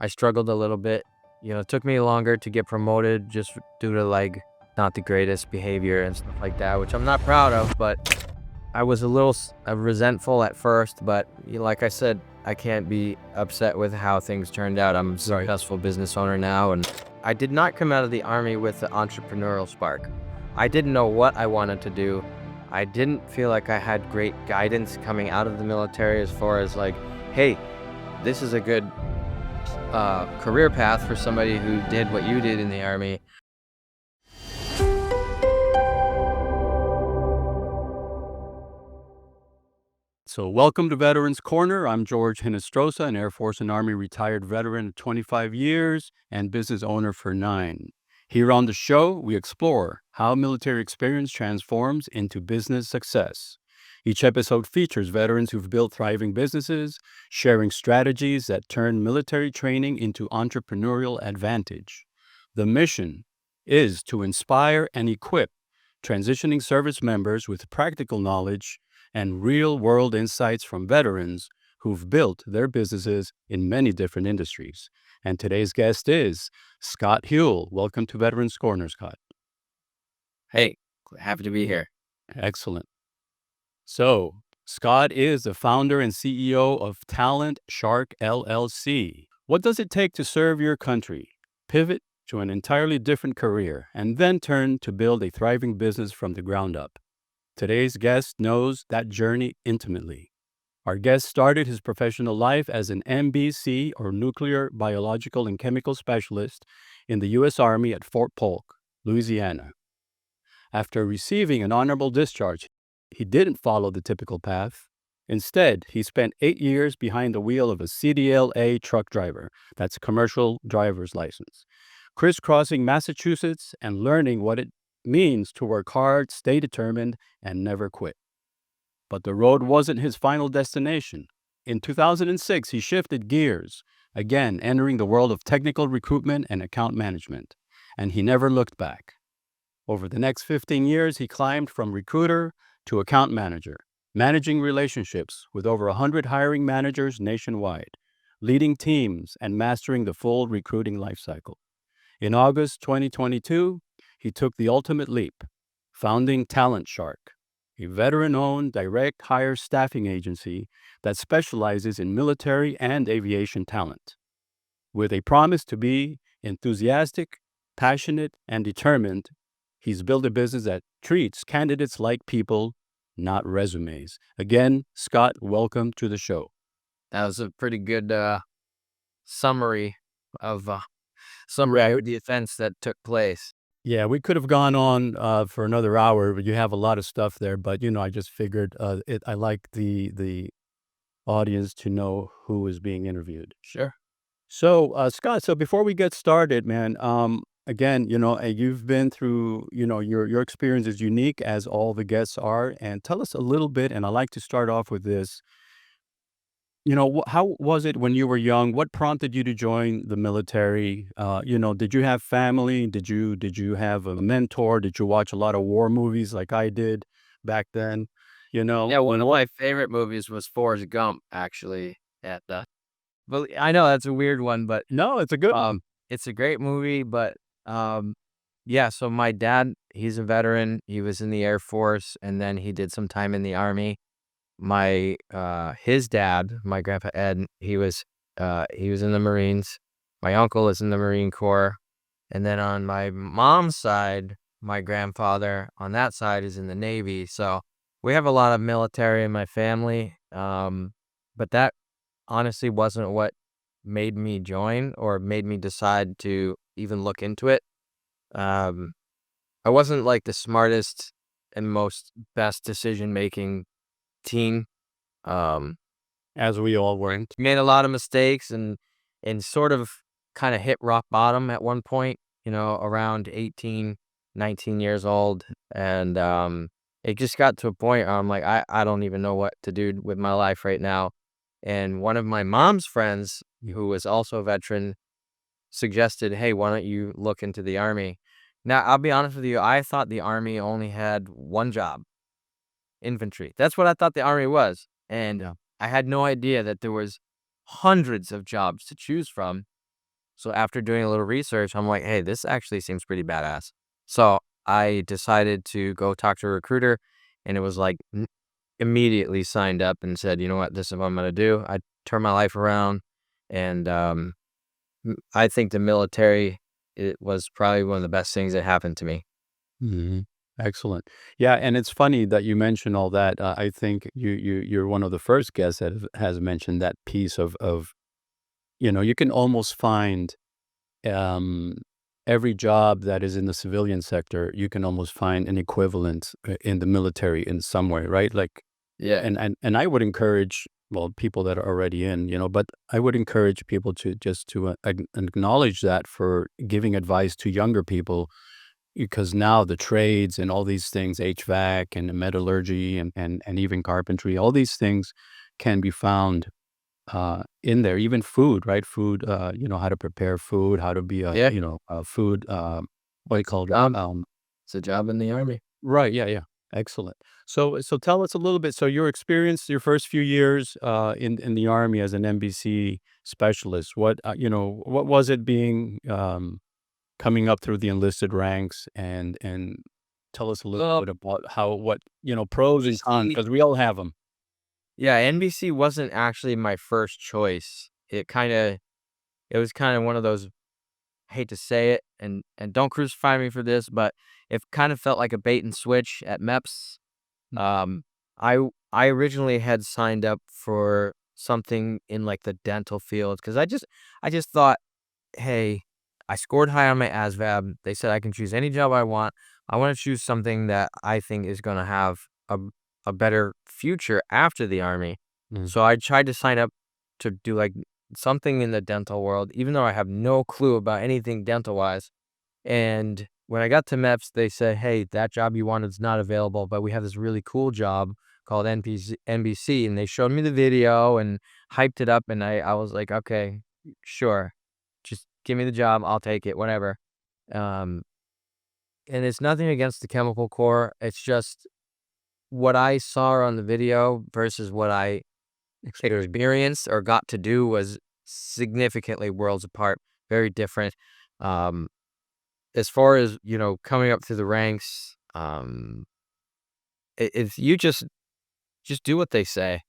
I struggled a little bit. It took me longer to get promoted just due to not the greatest behavior and stuff like that, which I'm not proud of, but I was a little resentful at first, but like I said, I can't be upset with how things turned out. I'm a successful business owner now, and I did not come out of the Army with the entrepreneurial spark. I didn't know what I wanted to do. I didn't feel like I had great guidance coming out of the military as far as hey, this is a good career path for somebody who did what you did in the Army. So welcome to Veterans Corner. I'm George Hinestrosa, an Air Force and Army retired veteran of 25 years and business owner for 9. Here on the show, we explore how military experience transforms into business success. Each episode features veterans who've built thriving businesses, sharing strategies that turn military training into entrepreneurial advantage. The mission is to inspire and equip transitioning service members with practical knowledge and real-world insights from veterans who've built their businesses in many different industries. And today's guest is Scott Houle. Welcome to Veterans Corner, Scott. Hey, happy to be here. Excellent. So, Scott is the founder and CEO of Talent Shark LLC. What does it take to serve your country, pivot to an entirely different career, and then turn to build a thriving business from the ground up? Today's guest knows that journey intimately. Our guest started his professional life as an NBC, or Nuclear, Biological, and Chemical Specialist in the U.S. Army at Fort Polk, Louisiana. After receiving an honorable discharge, he didn't follow the typical path. Instead, he spent 8 years behind the wheel of a CDLA truck driver, that's commercial driver's license, crisscrossing Massachusetts and learning what it means to work hard, stay determined, and never quit. But the road wasn't his final destination. In 2006, he shifted gears, again entering the world of technical recruitment and account management, and he never looked back. Over the next 15 years, he climbed from recruiter to account manager, managing relationships with over 100 hiring managers nationwide, leading teams, and mastering the full recruiting lifecycle. In August 2022, he took the ultimate leap, founding Talent Shark, a veteran-owned direct hire staffing agency that specializes in military and aviation talent. With a promise to be enthusiastic, passionate, and determined, he's built a business that treats candidates like people, not resumes. Again, Scott, welcome to the show. That was a pretty good summary of the events that took place. Yeah, we could have gone on for another hour, but you have a lot of stuff there. But, I just figured I like the audience to know who is being interviewed. Sure. So, Scott, so before we get started, man, again, you've been through, your experience is unique as all the guests are. And tell us a little bit, and I like to start off with this. How was it when you were young? What prompted you to join the military? Did you have family? Did you have a mentor? Did you watch a lot of war movies like I did back then? Yeah, one of my favorite movies was Forrest Gump, actually. But I know that's a weird one, but No, it's a good one. it's a great movie. But yeah, so my dad, he's a veteran. He was in the Air Force, and then he did some time in the Army. His dad, my grandpa Ed, he was in the Marines. My uncle is in the Marine Corps. And then on my mom's side, my grandfather on that side is in the Navy. So we have a lot of military in my family. But that honestly wasn't what made me join or made me decide to even look into it. I wasn't like the smartest and best decision-making teen. As we all weren't. Made a lot of mistakes and sort of kind of hit rock bottom at one point, around 18, 19 years old. And it just got to a point where I'm like, I don't even know what to do with my life right now. And one of my mom's friends, who was also a veteran, suggested, hey, why don't you look into the Army? Now, I'll be honest with you, I thought the Army only had one job, infantry. That's what I thought the Army was. And Yeah. I had no idea that there was hundreds of jobs to choose from. So after doing a little research, I'm like, hey, this actually seems pretty badass. So I decided to go talk to a recruiter, and it was like immediately signed up and said, you know what, this is what I'm gonna do. I turned my life around, and I think the military, it was probably one of the best things that happened to me. Mhm. Excellent. Yeah, and it's funny that you mentioned all that. I think you're one of the first guests that has mentioned that piece of you can almost find um, every job that is in the civilian sector. You can almost find an equivalent in the military in some way, right? Like, Yeah. and I would encourage well people that are already in, but I would encourage people to just to acknowledge that for giving advice to younger people because now the trades and all these things, HVAC and metallurgy and even carpentry, all these things can be found in there. Even food, right? Food, how to prepare food, how to be Yeah. a food, what do you call that? Um, it's a job in the Army. Right. Yeah. Yeah. Excellent. So tell us a little bit. So your experience, your first few years in the Army as an NBC specialist, what was it being coming up through the enlisted ranks and tell us a little Well, bit about how what pros and cons NBC, because we all have them. yeah, NBC wasn't actually my first choice. It was kind of one of those, I hate to say it, and don't crucify me for this, but it kind of felt like a bait and switch at MEPS. Um, I originally had signed up for something in like the dental field because I just thought, hey, I scored high on my ASVAB. They said I can choose any job I want. I want to choose something that I think is going to have a a better future after the Army. Mm. So I tried to sign up to do like something in the dental world, even though I have no clue about anything dental wise. And when I got to MEPS, they said, "Hey, that job you wanted is not available, but we have this really cool job called NBC." And they showed me the video and hyped it up, and I was like, "Okay, sure, just give me the job, I'll take it, whatever." Um, and it's nothing against the chemical core. It's just what I saw on the video versus what I experienced or got to do was significantly worlds apart, very different. Um, as far as, coming up through the ranks, if you just do what they say,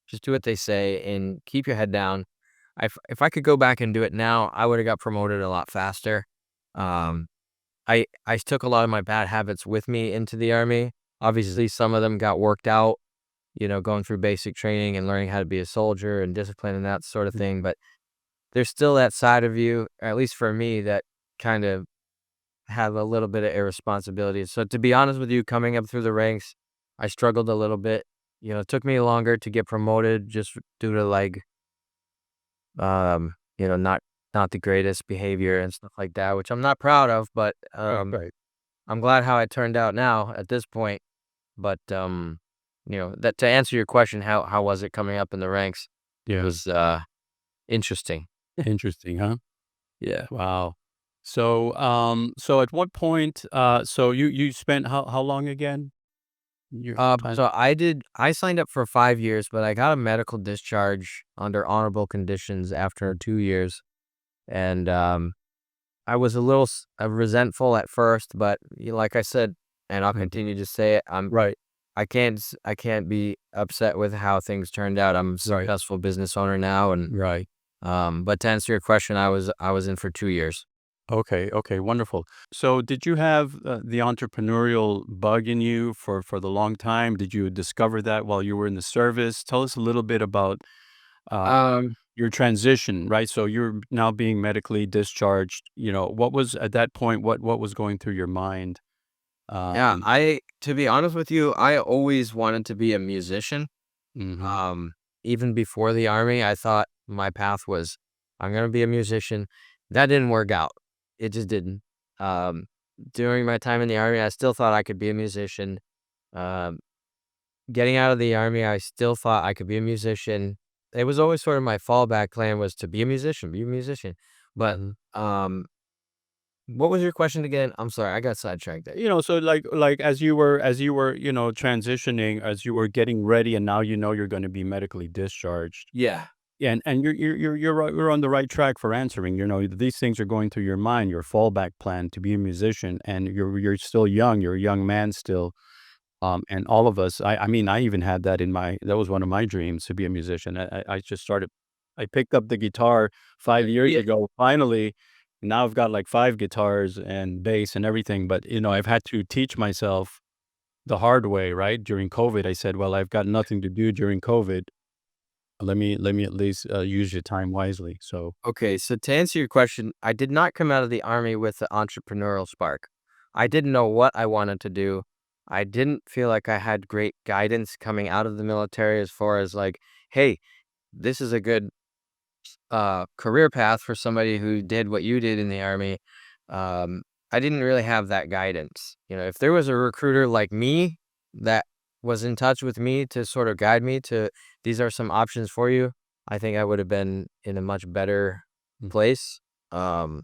just do what they say and keep your head down. If I could go back and do it now, I would have got promoted a lot faster. Um, I took a lot of my bad habits with me into the Army. Obviously, some of them got worked out, going through basic training and learning how to be a soldier and discipline and that sort of thing. But there's still that side of you, or at least for me, that kind of have a little bit of irresponsibility. So to be honest with you, coming up through the ranks, I struggled a little bit. It took me longer to get promoted just due to like, not the greatest behavior and stuff like that, which I'm not proud of, but Right. I'm glad how it turned out now at this point. But that to answer your question, how was it coming up in the ranks? It Yeah. was interesting. Interesting, huh? Yeah. Wow. So at what point, so you spent how long again? Your time? So I signed up for 5 years, but I got a medical discharge under honorable conditions after 2 years. And I was a little resentful at first, but like I said, and I'll Mhm. continue to say it, Right. I can't be upset with how things turned out. I'm a Right. successful business owner now, and Right. but to answer your question, I was in for 2 years. Okay. Okay. Wonderful. So did you have the entrepreneurial bug in you for the long time? Did you discover that while you were in the service? Tell us a little bit about uh, Um, your transition, right? So you're now being medically discharged. What was at that point? What was going through your mind? yeah, Um, to be honest with you, I always wanted to be a musician. mhm. Um, Even before the Army, I thought my path was, I'm gonna be a musician. That didn't work out. It just didn't. Um, During my time in the Army, I still thought I could be a musician. Um, Getting out of the Army, I still thought I could be a musician. It was always sort of my fallback plan was to be a musician, be a musician. But, Mhm. what was your question again? I'm sorry, I got sidetracked there. So like as you were transitioning, as you were getting ready, and now you're going to be medically discharged. Yeah. Yeah, and you're on the right track for answering. These things are going through your mind, your fallback plan to be a musician, and you're still young. You're a young man still. And all of us, I mean, I even had that that was one of my dreams, to be a musician. I just started, I picked up the guitar 5 years Yeah. ago, finally. Now I've got like 5 guitars and bass and everything, but I've had to teach myself the hard way, right? During COVID, I said, well, I've got nothing to do during COVID. Let me at least use your time wisely. So, Okay, so to answer your question, I did not come out of the Army with the entrepreneurial spark. I didn't know what I wanted to do. I didn't feel like I had great guidance coming out of the military as far as like, hey, this is a good career path for somebody who did what you did in the Army. I didn't really have that guidance. If there was a recruiter like me that was in touch with me to sort of guide me to these are some options for you, I think I would have been in a much better mm, place. Um,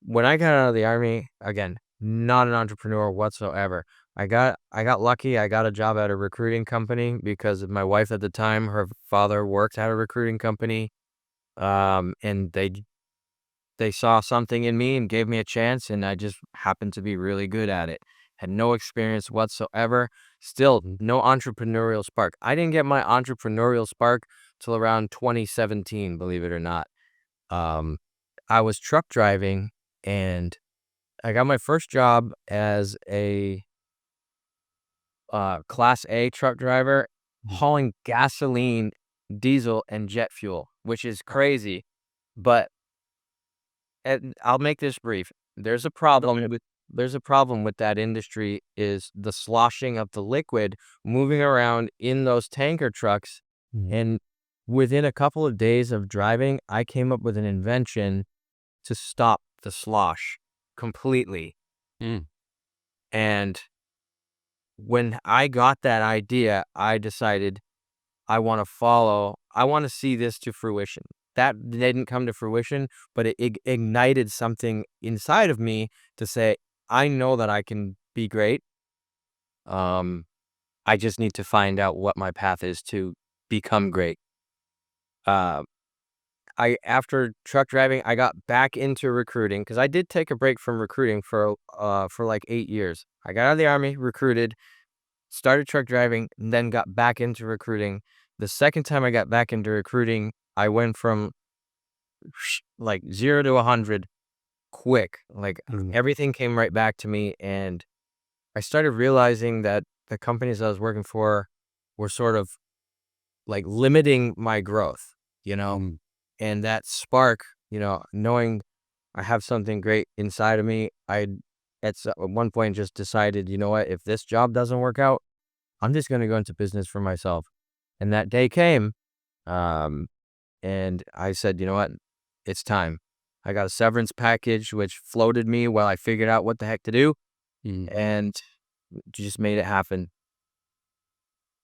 when I got out of the Army, again, not an entrepreneur whatsoever. I got lucky. I got a job at a recruiting company because of my wife at the time. Her father worked at a recruiting company, and they saw something in me and gave me a chance, and I just happened to be really good at it. Had no experience whatsoever. Still, mhm. no entrepreneurial spark. I didn't get my entrepreneurial spark till around 2017, believe it or not. Um, I was truck driving, and I got my first job as a Class A truck driver, Mm. hauling gasoline, diesel, and jet fuel, which is crazy. But and I'll make this brief. There's a Go problem ahead. with there's a problem with that industry is the sloshing of the liquid moving around in those tanker trucks. Mhm. And within a couple of days of driving, I came up with an invention to stop the slosh completely. Mm. And when I got that idea, I decided I want to see this to fruition. That didn't come to fruition, but it ignited something inside of me to say, I know that I can be great. Um, I just need to find out what my path is to become great. Uh, after truck driving, I got back into recruiting because I did take a break from recruiting for like 8 years. I got out of the Army, recruited, started truck driving, and then got back into recruiting. The second time I got back into recruiting, I went from like 0 to 100 quick. Like Mm. everything came right back to me, and I started realizing that the companies I was working for were sort of like limiting my growth, you know? Mm. And that spark, knowing I have something great inside of me, at one point just decided, you know what, if this job doesn't work out, I'm just going to go into business for myself. And that day came, um, and I said, you know what, it's time. I got a severance package, which floated me while I figured out what the heck to do, Mm. and just made it happen,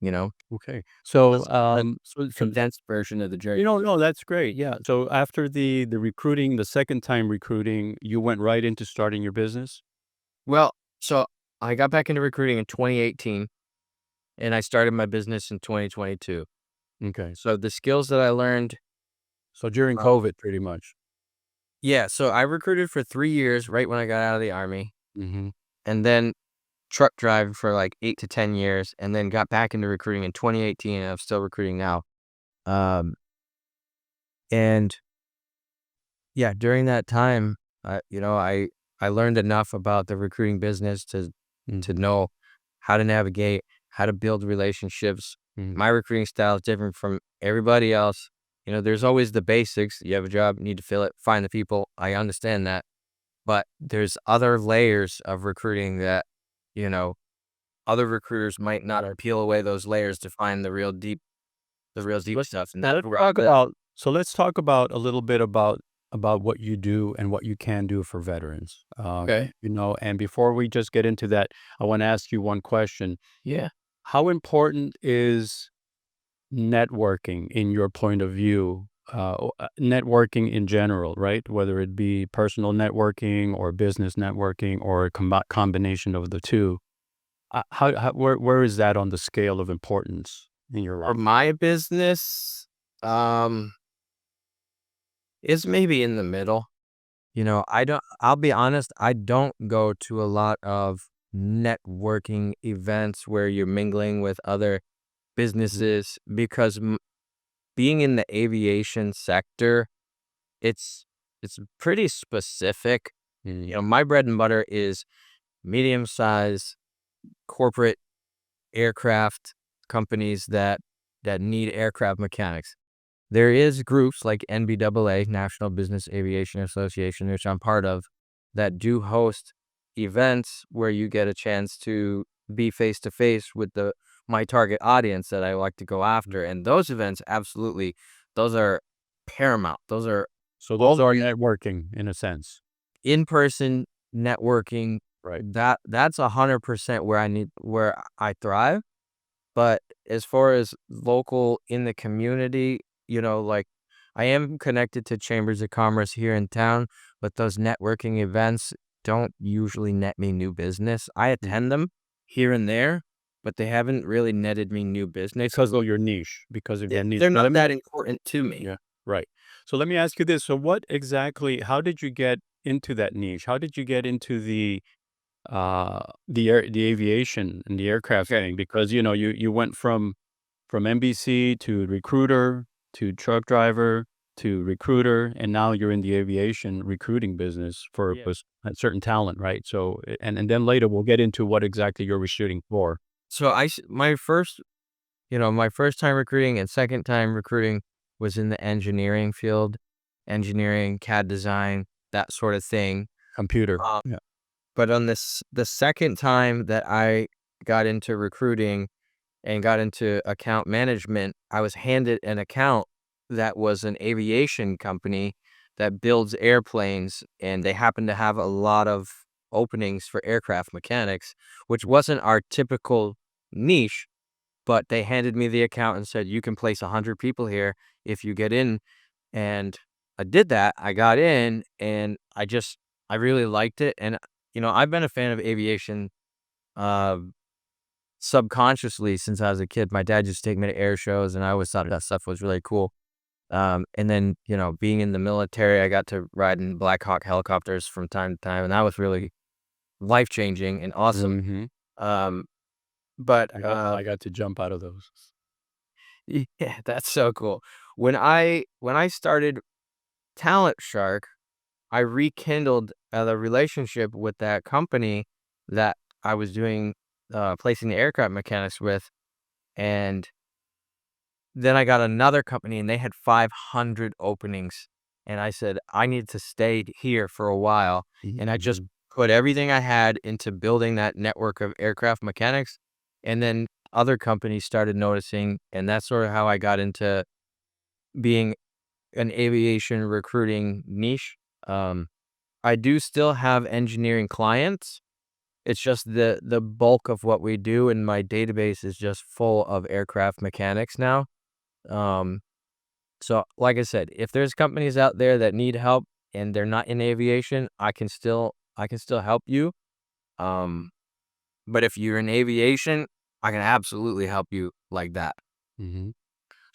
you know? Okay. So, That's the so condensed version of the journey. no, that's great. Yeah. So after the recruiting, the second time recruiting, you went right into starting your business? Well, so I got back into recruiting in 2018, and I started my business in 2022. Okay. So the skills that I learned, So during uh, COVID, pretty much. yeah, so I recruited for 3 years right when I got out of the Army, Mm-hmm. and then truck drive for like 8 to 10 years, and then got back into recruiting in 2018, and I'm still recruiting now. Um, and yeah, during that time, I learned enough about the recruiting business Mm. to know how to navigate, how to build relationships. Mm. My recruiting style is different from everybody else. There's always the basics. You have a job, you need to fill it, find the people. I understand that. But there's other layers of recruiting that, you know, other recruiters might not peel away those layers to find the real deep stuff. And that's where Let's talk about a little bit about what you do and what you can do for veterans. okay. And before we just get into that, I want to ask you one question. Yeah. How important is networking in your point of view? Networking in general, right? Whether it be personal networking or business networking or a combination of the two. Where is that on the scale of importance in your For life? my business, Um, it's maybe in the middle. I'll be honest, I don't go to a lot of networking events where you're mingling with other businesses because being in the aviation sector, it's it's pretty specific. My bread and butter is medium size corporate aircraft companies that need aircraft mechanics. There is groups like NBAA, National Business Aviation Association, which I'm part of, that do host events where you get a chance to be face to face with my target audience that I like to go after. And those events, absolutely, those are paramount. Those are So those are networking in a sense, in-person networking. right? That's 100% where I thrive. But as far as local in the community, like I am connected to chambers of commerce here in town, but those networking events don't usually net me new business. I attend them here and there, but they haven't really netted me new business. Because of your niche, because of your niche. They're Now not that important to me. yeah, right. So let me ask you this. So how did you get into that niche? How did you get into the aviation and the aircraft thing? Because, you went from NBC to recruiter to truck driver to recruiter, and now you're in the aviation recruiting business for Yeah. a certain talent, right? So, and then later we'll get into what exactly you're recruiting for. So my first time recruiting and second time recruiting was in the engineering field, engineering, CAD design, that sort of thing. Computer. Um, Yeah. but on the second time that I got into recruiting and got into account management, I was handed an account that was an aviation company that builds airplanes, and they happen to have a lot of openings for aircraft mechanics, which wasn't our typical niche, but they handed me the account and said, "You can place 100 people here if you get in." And I did that. I got in, and I really liked it. And, I've been a fan of aviation, uh, subconsciously since I was a kid. My dad used to take me to air shows, and I always thought that stuff was really cool. And then, being in the military, I got to ride in Black Hawk helicopters from time to time, and that was really life-changing and awesome. Mhm. Um, but, I got to jump out of those. yeah, that's so cool. When I started Talent Shark, I rekindled the relationship with that company that I was doing placing the aircraft mechanics with, and then I got another company and they had 500 openings, and I said I need to stay here for a while, and I just Mhm. put everything I had into building that network of aircraft mechanics, and then other companies started noticing, and that's sort of how I got into being an aviation recruiting niche. Um, I do still have engineering clients. It's just the bulk of what we do in my database is just full of aircraft mechanics now. Um, so like I said, if there's companies out there that need help and they're not in aviation, I can still help you. Um, but if you're in aviation, I can absolutely help you like that. Mhm.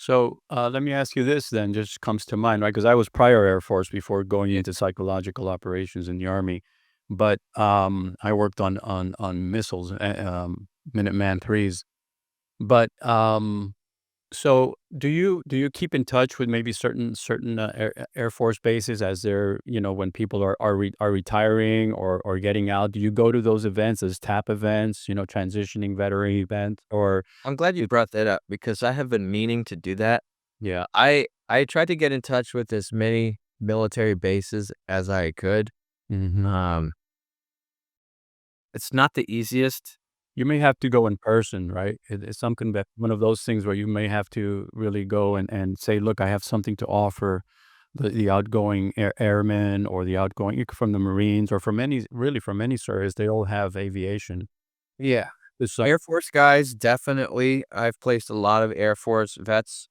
So, let me ask you this then, just comes to mind, right? Because I was prior Air Force before going into psychological operations in the Army, but I worked on missiles, Minuteman threes. But so do you keep in touch with maybe certain Air Force bases as they're, when people are retiring or getting out? Do you go to those events as TAP events, transitioning veteran events, or I'm glad you brought that up because I have been meaning to do that. yeah? I tried to get in touch with as many military bases as I could. Hmm. Um, it's not the easiest. You may have to go in person, right? It's something that one of those things where you may have to really go and say, look, I have something to offer the outgoing airmen or the outgoing from the Marines or from any service. They all have aviation. Yeah. It's like, Air Force guys, definitely. I've placed a lot of Air Force vets,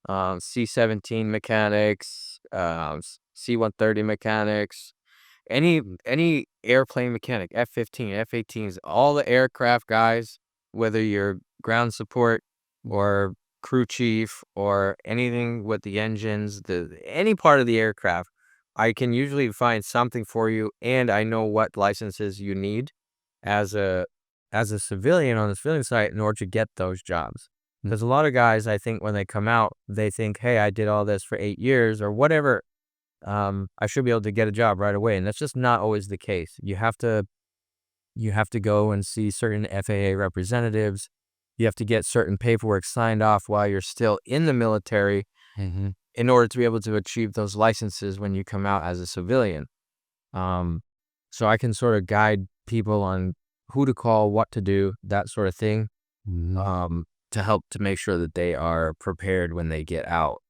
C-17 mechanics, C-130 mechanics, any airplane mechanic, F-15, F-18s, all the aircraft guys, whether you're ground support or crew chief or anything with the engines, any part of the aircraft, I can usually find something for you, and I know what licenses you need as a civilian on the civilian side in order to get those jobs. Because a lot of guys, I think when they come out, they think, hey, I did all this for 8 years or whatever. I should be able to get a job right away. And that's just not always the case. You have to go and see certain FAA representatives. You have to get certain paperwork signed off while you're still in the military in order to be able to achieve those licenses when you come out as a civilian. So I can sort of guide people on who to call, what to do, that sort of thing, to help to make sure that they are prepared when they get out.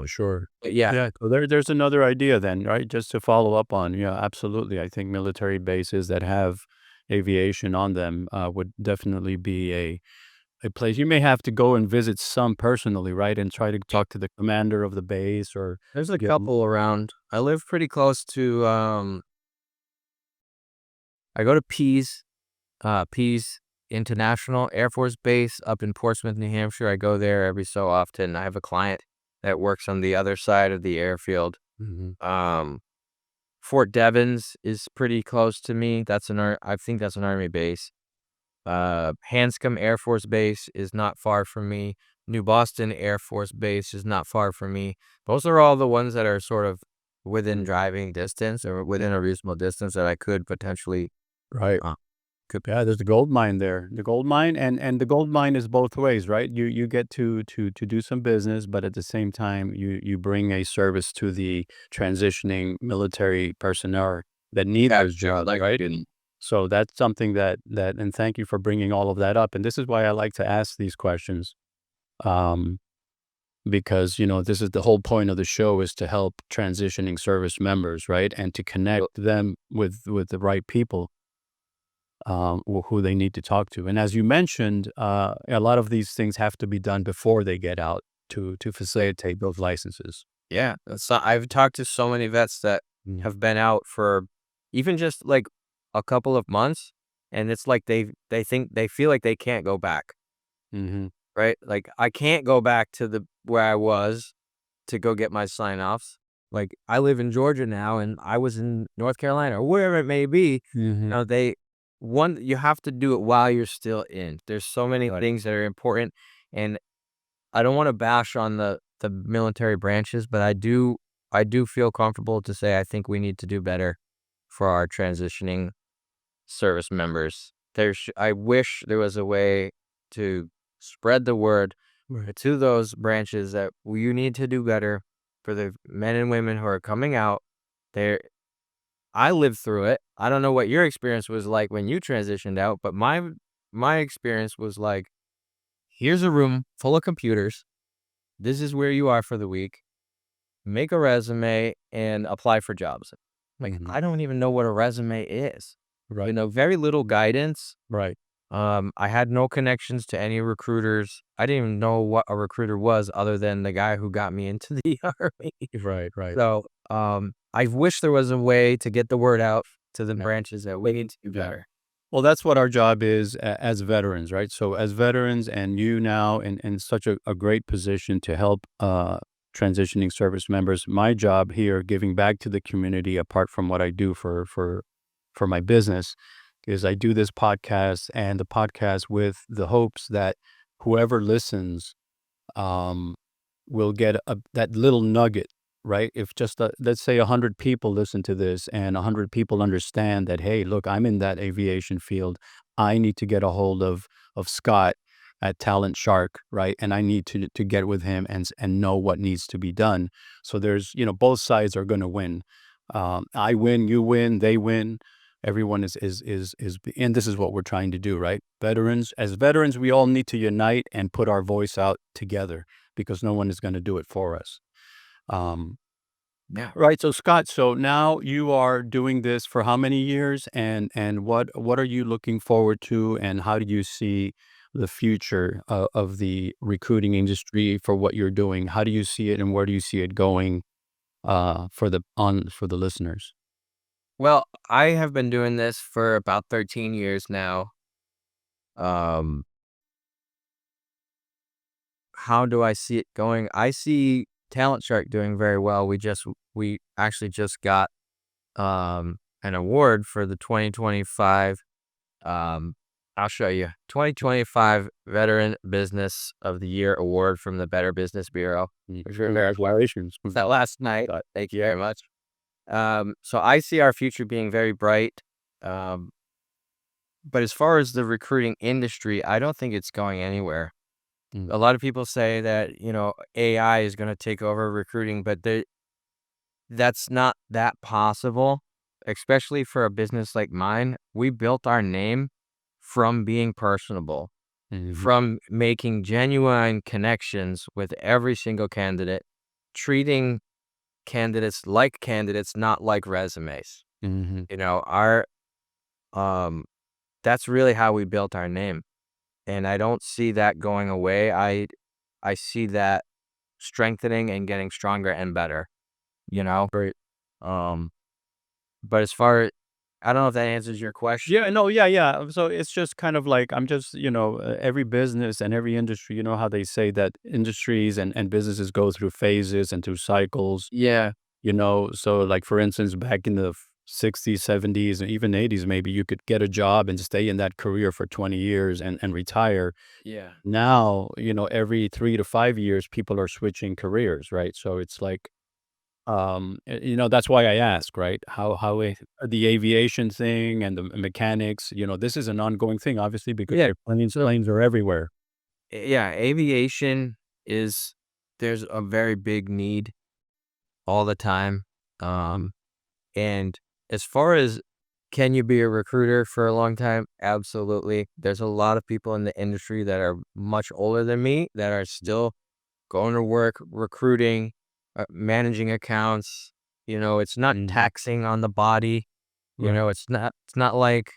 Sure. Yeah. Yeah. So there's another idea then, right? Just to follow up on, yeah, absolutely. I think military bases that have aviation on them would definitely be a place. You may have to go and visit some personally, right? And try to talk to the commander of the base or There's a get, couple around. I live pretty close to, I go to Pease International Air Force Base up in Portsmouth, New Hampshire. I go there every so often. I have a client that works on the other side of the airfield. Um, Fort Devens is pretty close to me. I think that's an Army base. Hanscom Air Force Base is not far from me. New Boston Air Force Base is not far from me. Those are all the ones that are sort of within driving distance or within a reasonable distance that I could potentially. right. Could Yeah, there's the gold mine there. The gold mine and the gold mine is both ways, right? You get to do some business, but at the same time you bring a service to the transitioning military personnel that need those jobs, right? And so that's something that and thank you for bringing all of that up. And this is why I like to ask these questions. Because, this is the whole point of the show is to help transitioning service members, right? And to connect them with the right people who they need to talk to. And as you mentioned, a lot of these things have to be done before they get out to facilitate those licenses. Yeah, I've talked to so many vets that have been out for even just like a couple of months, and it's like they feel like they can't go back, Mm-hmm. right? Like I can't go back to the where I was to go get my sign-offs. Like I live in Georgia now, and I was in North Carolina or wherever it may be. Mm-hmm. You have to do it while you're still in. There's so many things that are important, and I don't want to bash on the military branches, but I do feel comfortable to say I think we need to do better for our transitioning service members. I wish there was a way to spread the word to those branches that you need to do better for the men and women who are coming out. There, I lived through it. I don't know what your experience was like when you transitioned out, but my experience was like, here's a room full of computers. This is where you are for the week. Make a resume and apply for jobs. Like, I don't even know what a resume is. Right. Very little guidance. Right. I had no connections to any recruiters. I didn't even know what a recruiter was other than the guy who got me into the Army. Right. Right. So, I wish there was a way to get the word out to the branches that we need to do better. Well, that's what our job is as veterans, right? So as veterans and you now in such a great position to help transitioning service members, my job here, giving back to the community, apart from what I do for my business, is I do this podcast and the podcast with the hopes that whoever listens will get that little nugget, right? If just, let's say 100 people listen to this and 100 people understand that, hey, look, I'm in that aviation field. I need to get a hold of Scott at Talent Shark, right? And I need to get with him and know what needs to be done. So there's, both sides are going to win. I win, you win, they win. Everyone is, and this is what we're trying to do, right? As veterans, we all need to unite and put our voice out together because no one is going to do it for us. Yeah. Right. So Scott, so now you are doing this for how many years and what are you looking forward to and how do you see the future of the recruiting industry for what you're doing? How do you see it and where do you see it going for the listeners? Well, I have been doing this for about 13 years now. Um, how do I see it going? I see Talent Shark doing very well. We actually just got an award for the 2025 I'll show you. 2025 Veteran Business of the Year Award from the Better Business Bureau. Congratulations. That last night. Thank you very much. So I see our future being very bright. But as far as the recruiting industry, I don't think it's going anywhere. A lot of people say that, AI is going to take over recruiting, but that's not that possible, especially for a business like mine. We built our name from being personable, from making genuine connections with every single candidate, treating candidates like candidates, not like resumes. Our that's really how we built our name, and I don't see that going away. I see that strengthening and getting stronger and better. Great. But as far I don't know if that answers your question. Yeah, no, yeah. So it's just kind of like, I'm just, every business and every industry, you know how they say that industries and businesses go through phases and through cycles, Yeah. So like, for instance, back in the 60s, 70s, and even 80s, maybe you could get a job and stay in that career for 20 years and retire. Yeah. Now, every 3 to 5 years, people are switching careers, right? So it's like, that's why I ask, right? The aviation thing and the mechanics, this is an ongoing thing, obviously, because Yeah. planes are everywhere. Yeah, aviation there's a very big need all the time. And as far as can you be a recruiter for a long time? Absolutely. There's a lot of people in the industry that are much older than me that are still going to work, recruiting, managing accounts. It's not taxing on the body. Right. It's not like,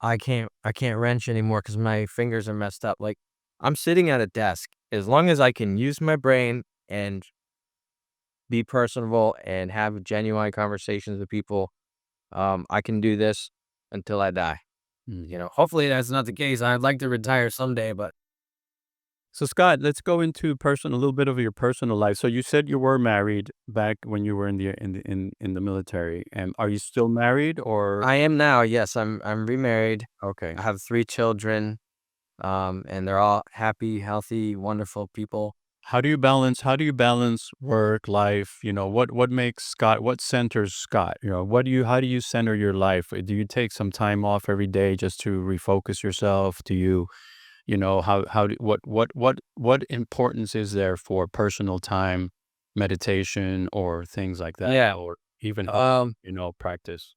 I can't wrench anymore because my fingers are messed up. Like, I'm sitting at a desk. As long as I can use my brain and be personable and have genuine conversations with people, I can do this until I die. Hopefully that's not the case. I'd like to retire someday, but So Scott, let's go into a little bit of your personal life. So you said you were married back when you were in the military, and are you still married or? I am now. Yes, I'm remarried. Okay. I have 3 children, and they're all happy, healthy, wonderful people. How do you balance work, life? What centers Scott? How do you center your life? Do you take some time off every day just to refocus yourself? Do you, what importance is there for personal time, meditation, or things like that? Yeah. Or even, practice?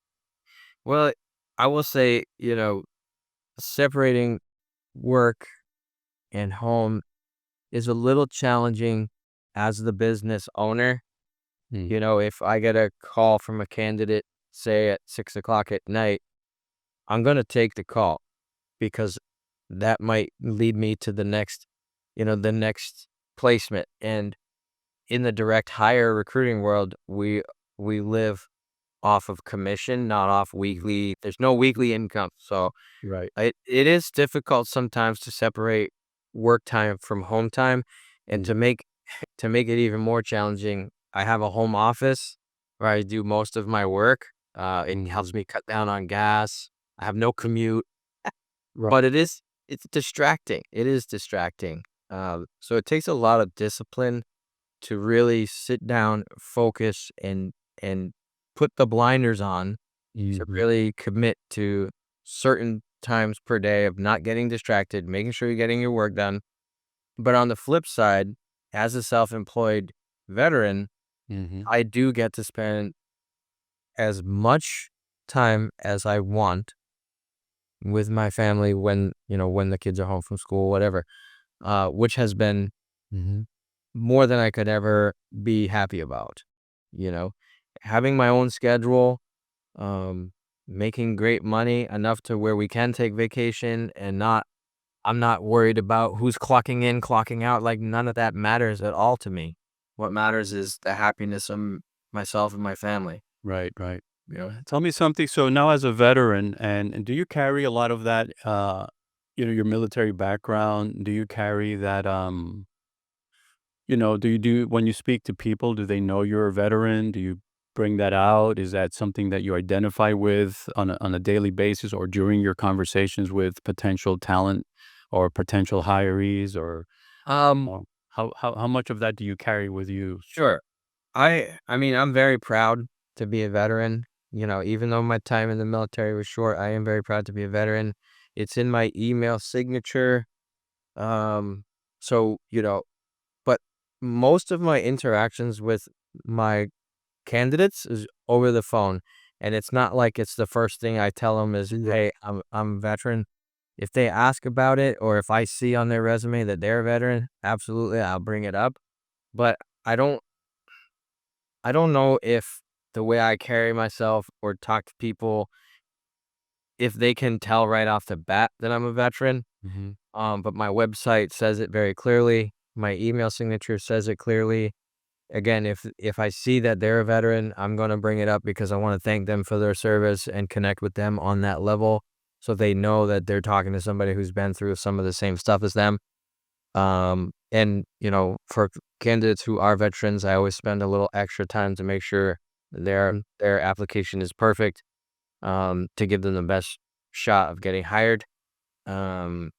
Well, I will say, separating work and home is a little challenging as the business owner. If I get a call from a candidate, say at 6 o'clock at night, I'm going to take the call because that might lead me to the next placement. And in the direct hire recruiting world, we live off of commission, not off weekly. There's no weekly income. So Right. it is difficult sometimes to separate work time from home time. And to make it even more challenging, I have a home office where I do most of my work. It helps me cut down on gas. I have no commute, Right. but it's distracting. It is distracting. So it takes a lot of discipline to really sit down, focus, and put the blinders on to really commit to certain times per day of not getting distracted, making sure you're getting your work done. But on the flip side, as a self-employed veteran, I do get to spend as much time as I want with my family when the kids are home from school, whatever, which has been more than I could ever be happy about. You know, Having my own schedule, making great money enough to where we can take vacation and I'm not worried about who's clocking in, clocking out. Like, none of that matters at all to me. What matters is the happiness of myself and my family. Right, right. Tell me something. So now, as a veteran, and do you carry a lot of that, your military background? Do you carry that? when you speak to people, do they know you're a veteran? Do you bring that out? Is that something that you identify with on a daily basis or during your conversations with potential talent or potential hirees or Um, how much of that do you carry with you? sure. I mean, I'm very proud to be a veteran. Even though my time in the military was short, I am very proud to be a veteran. It's in my email signature. Um, so, but most of my interactions with my candidates is over the phone. And it's not like it's the first thing I tell them is, hey, I'm a veteran. If they ask about it or if I see on their resume that they're a veteran, absolutely, I'll bring it up. But I don't I don't know if the way I carry myself or talk to people, if they can tell right off the bat that I'm a veteran. Mhm. But my website says it very clearly. My email signature says it clearly. Again, if I see that they're a veteran, I'm gonna bring it up because I want to thank them for their service and connect with them on that level, so they know that they're talking to somebody who's been through some of the same stuff as them. And for candidates who are veterans, I always spend a little extra time to make sure their application is perfect, to give them the best shot of getting hired. Um,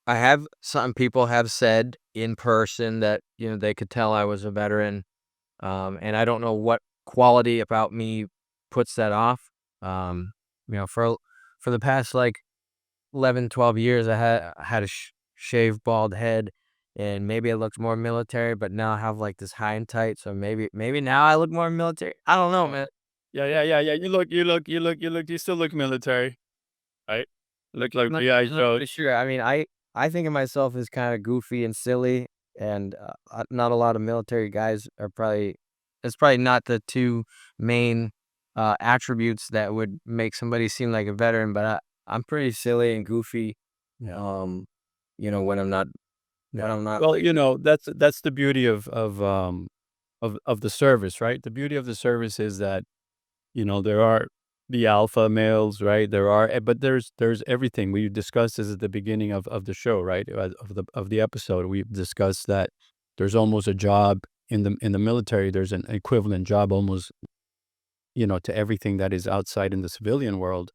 I have some people have said in person that they could tell I was a veteran, and I don't know what quality about me puts that off. For the past like 11, 12 years, I had a shaved bald head, and maybe it looked more military, but now I have like this high and tight, so maybe now I look more military. I don't know, man. Yeah. You still look military, right? Look like I'm not really sure. I mean, I think of myself as kind of goofy and silly, and not a lot of military guys are probably. It's probably not the two main attributes that would make somebody seem like a veteran, but I'm pretty silly and goofy. Yeah. Um, when I'm not when Yeah. I'm not Well, like that's the beauty of the service, right? The beauty of the service is that, there are the alpha males, right? But there's everything. We discussed this at the beginning of the show, right? Of the episode. We discussed that there's almost a job in the military, there's an equivalent job almost, to everything that is outside in the civilian world.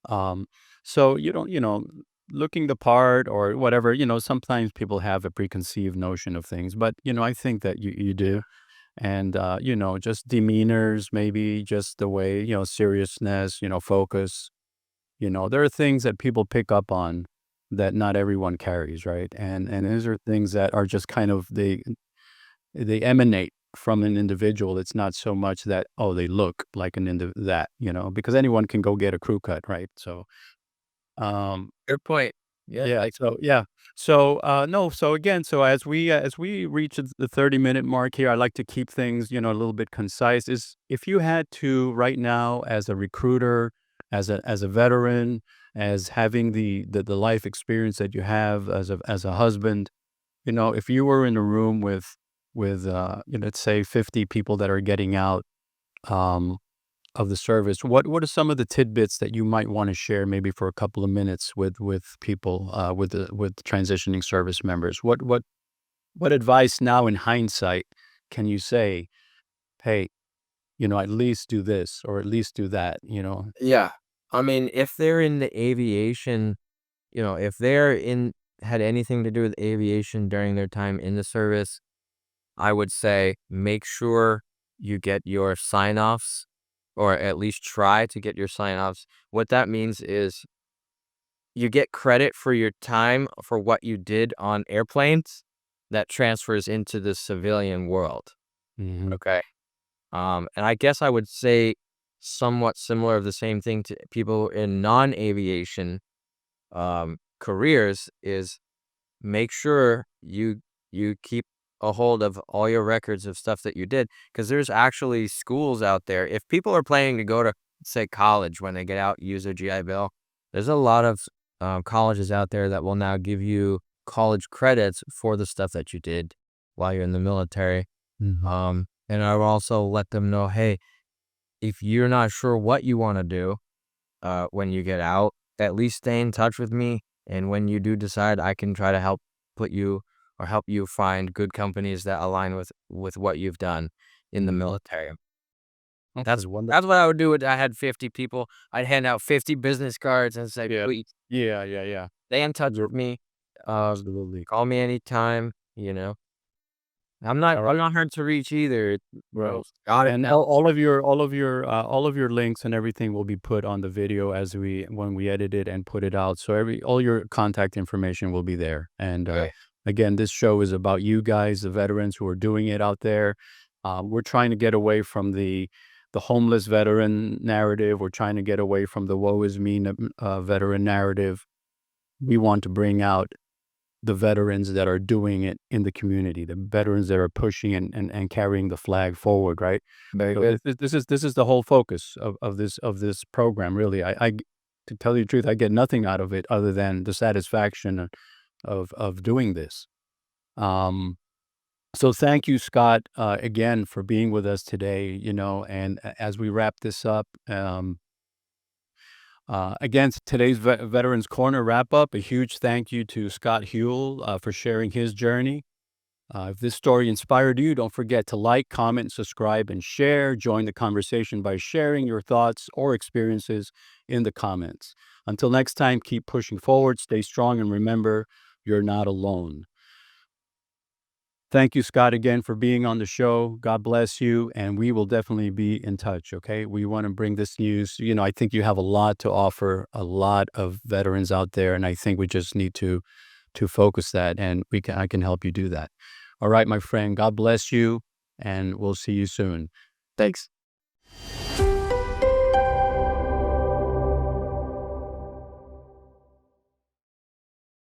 Um, so you don't, looking the part or whatever, sometimes people have a preconceived notion of things, but I think that you do. And just demeanors, maybe just the way, seriousness, focus, there are things that people pick up on that not everyone carries, right? And those are things that are just kind of they emanate from an individual. It's not so much that, oh, they look like that, because anyone can go get a crew cut, right? So um, Good point. Yeah. yeah, so yeah. So, no, so again, so as we reach the 30-minute mark here, I like to keep things, a little bit concise. Is if you had to right now as a recruiter, as a veteran, as having the life experience that you have as a husband, if you were in a room with let's say 50 people that are getting out, um of the service, what are some of the tidbits that you might want to share maybe for a couple of minutes with people, with transitioning service members? What advice now in hindsight can you say, hey, at least do this or at least do that? Yeah. I mean, if they're in the aviation, if they're in had anything to do with aviation during their time in the service, I would say make sure you get your sign-offs, or at least try to get your sign-offs. What that means is you get credit for your time for what you did on airplanes that transfers into the civilian world. Hmm. Okay. And I guess I would say somewhat similar of the same thing to people in non-aviation careers is make sure you keep a hold of all your records of stuff that you did, because there's actually schools out there. If people are planning to go to, say, college when they get out, use their GI Bill, there's a lot of colleges out there that will now give you college credits for the stuff that you did while you're in the military. Hmm. And I will also let them know, hey, if you're not sure what you want to do when you get out, at least stay in touch with me. And when you do decide, I can try to help put you or help you find good companies that align with what you've done in the military. That's wonderful. what I would do. I had 50 people. I'd hand out 50 business cards and say, Yeah. please Yeah. stay in touch with me. Absolutely. Call me anytime. I'm All right. not hard to reach either. Right. Got it. And all of your links and everything will be put on the video when we edit it and put it out. So all your contact information will be there. And Okay. again, this show is about you guys, the veterans who are doing it out there. We're trying to get away from the homeless veteran narrative. We're trying to get away from the woe is me veteran narrative. We want to bring out the veterans that are doing it in the community, the veterans that are pushing and carrying the flag forward, right? Very So good. this is the whole focus of this program. Really, to tell you the truth, I get nothing out of it other than the satisfaction of doing this. So thank you, Scott, again for being with us today. And as we wrap this up. Again, today's Veterans Corner wrap up. A huge thank you to Scott Houle for sharing his journey. If this story inspired you, don't forget to like, comment, subscribe, and share. Join the conversation by sharing your thoughts or experiences in the comments. Until next time, keep pushing forward, stay strong, and remember, you're not alone. Thank you, Scott, again for being on the show. God bless you, and we will definitely be in touch, okay? We want to bring this news. I think you have a lot to offer, a lot of veterans out there, and I think we just need to focus that, and I can help you do that. All right, my friend, God bless you, and we'll see you soon. Thanks.